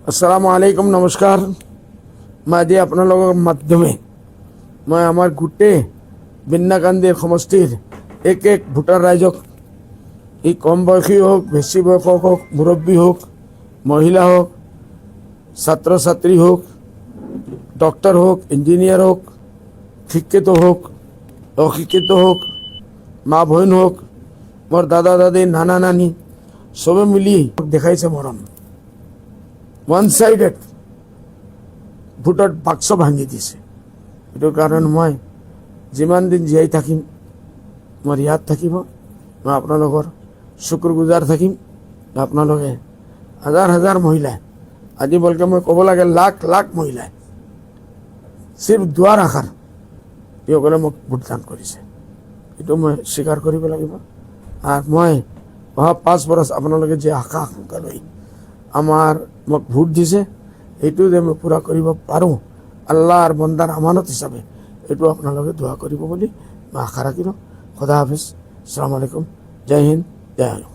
আসসালামু আলাইকুম, নমস্কাৰ। মই আজি আপোনালোকৰ মাধ্যমে মই আমাৰ গোটেই বিন্নাকান্দিৰ সমষ্টিৰ এক ভোটাৰ ৰাইজক, ই কম বয়সী হোক, বেছি বয়সক হোক, মুৰব্বী হোক, মহিলা হোক, ছাত্ৰ ছাত্ৰী হোক, ডক্টৰ হোক, ইঞ্জিনিয়াৰ হোক, শিক্ষিত হোক, অশিক্ষিত হোক, মা বহন হোক, মোৰ দাদা দাদী, নানা নানি চবে মিলি দেখাইছে মৰম। ওৱান সাইডেড ভোটৰ বাক্স ভাঙি দিছে। এইটো কাৰণ মই যিমান দিন জীয়াই থাকিম, মোৰ ইয়াত থাকিব। মই আপোনালোকৰ শুক্ৰগুজাৰ থাকিম। আপোনালোকে হাজাৰ হাজাৰ মহিলাই, আজি বলকে মই ক'ব লাগে লাখ লাখ মহিলাই চিৰ্ফ দুৱাৰ আশাৰ এইসকলে মোক ভোটদান কৰিছে। এইটো মই স্বীকাৰ কৰিব লাগিব। আৰু মই অহা 5 বছৰ আপোনালোকে যে আশা আকাংক্ষা লৈ মোক ভোট দিছে, এইটো যে মই পূৰা কৰিব পাৰোঁ আল্লাহৰ বন্দাৰ আমানত হিচাপে, এইটো আপোনালোকে দোৱা কৰিব বুলি মই আশা ৰাখিলোঁ। খুদা হাফিজ, আসসালামু আলাইকুম, জয় হিন্দ, জয় আলম।